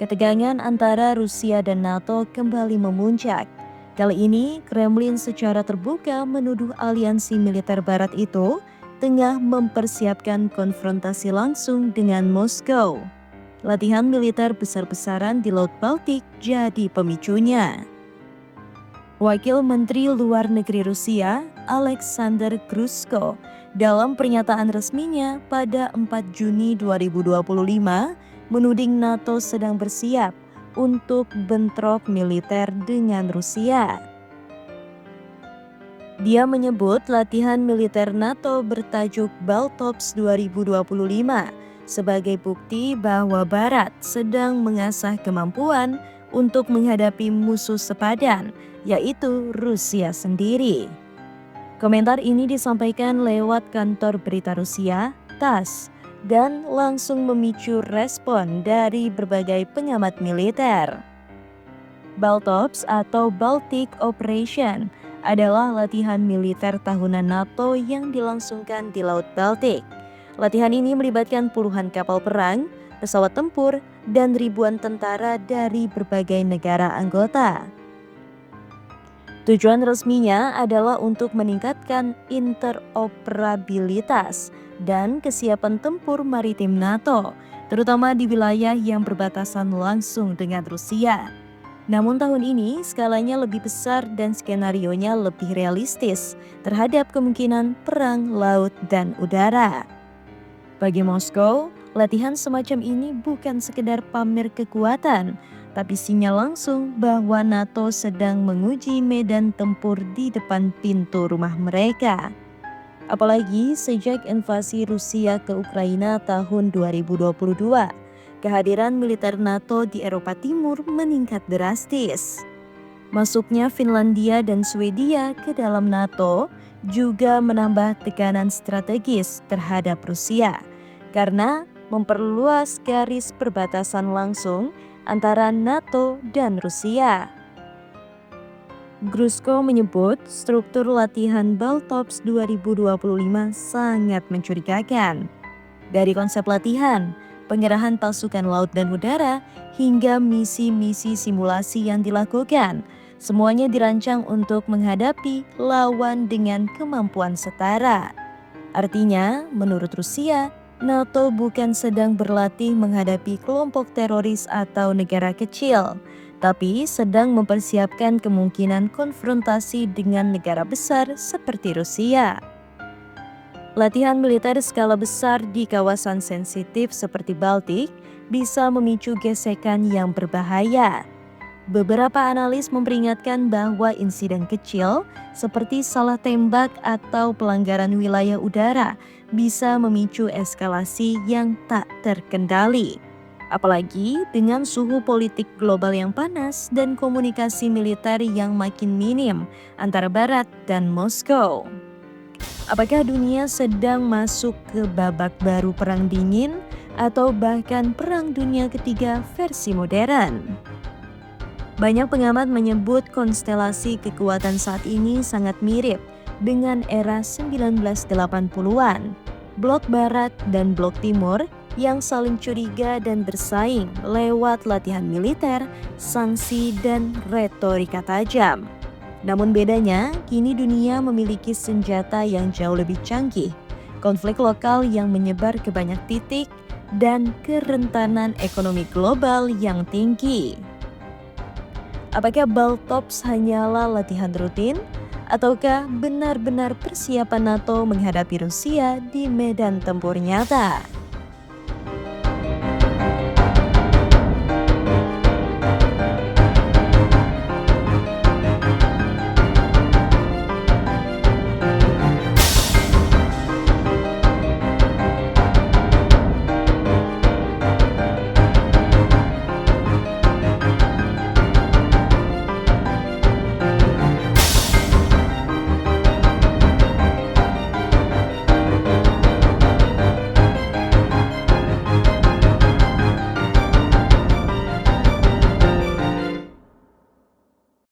ketegangan antara Rusia dan NATO kembali memuncak. Kali ini, Kremlin secara terbuka menuduh aliansi militer Barat itu tengah mempersiapkan konfrontasi langsung dengan Moskow. Latihan militer besar-besaran di Laut Baltik jadi pemicunya. Wakil Menteri Luar Negeri Rusia, Alexander Grushko, dalam pernyataan resminya pada 4 Juni 2025 menuding NATO sedang bersiap untuk bentrok militer dengan Rusia. Dia menyebut latihan militer NATO bertajuk Baltops 2025 sebagai bukti bahwa Barat sedang mengasah kemampuan untuk menghadapi musuh sepadan, yaitu Rusia sendiri. Komentar ini disampaikan lewat kantor berita Rusia, TASS, dan langsung memicu respon dari berbagai pengamat militer. Baltops atau Baltic Operation adalah latihan militer tahunan NATO yang dilangsungkan di Laut Baltik. Latihan ini melibatkan puluhan kapal perang, pesawat tempur, dan ribuan tentara dari berbagai negara anggota. Tujuan resminya adalah untuk meningkatkan interoperabilitas dan kesiapan tempur maritim NATO, terutama di wilayah yang berbatasan langsung dengan Rusia. Namun tahun ini skalanya lebih besar dan skenarionya lebih realistis terhadap kemungkinan perang laut dan udara. Bagi Moskow, latihan semacam ini bukan sekedar pamer kekuatan, tapi sinyal langsung bahwa NATO sedang menguji medan tempur di depan pintu rumah mereka. Apalagi sejak invasi Rusia ke Ukraina tahun 2022, kehadiran militer NATO di Eropa Timur meningkat drastis. Masuknya Finlandia dan Swedia ke dalam NATO juga menambah tekanan strategis terhadap Rusia, karena memperluas garis perbatasan langsung antara NATO dan Rusia. Grushko menyebut struktur latihan Baltops 2025 sangat mencurigakan. Dari konsep latihan, pengerahan pasukan laut dan udara, hingga misi-misi simulasi yang dilakukan, semuanya dirancang untuk menghadapi lawan dengan kemampuan setara. Artinya, menurut Rusia, NATO bukan sedang berlatih menghadapi kelompok teroris atau negara kecil, tapi sedang mempersiapkan kemungkinan konfrontasi dengan negara besar seperti Rusia. Latihan militer skala besar di kawasan sensitif seperti Baltik bisa memicu gesekan yang berbahaya. Beberapa analis memperingatkan bahwa insiden kecil seperti salah tembak atau pelanggaran wilayah udara bisa memicu eskalasi yang tak terkendali. Apalagi dengan suhu politik global yang panas dan komunikasi militer yang makin minim antara Barat dan Moskow. Apakah dunia sedang masuk ke babak baru perang dingin atau bahkan perang dunia ketiga versi modern? Banyak pengamat menyebut konstelasi kekuatan saat ini sangat mirip dengan era 1980-an. Blok Barat dan Blok Timur yang saling curiga dan bersaing lewat latihan militer, sanksi, dan retorika tajam. Namun bedanya, kini dunia memiliki senjata yang jauh lebih canggih, konflik lokal yang menyebar ke banyak titik, dan kerentanan ekonomi global yang tinggi. Apakah Baltops hanyalah latihan rutin, ataukah benar-benar persiapan NATO menghadapi Rusia di medan tempur nyata?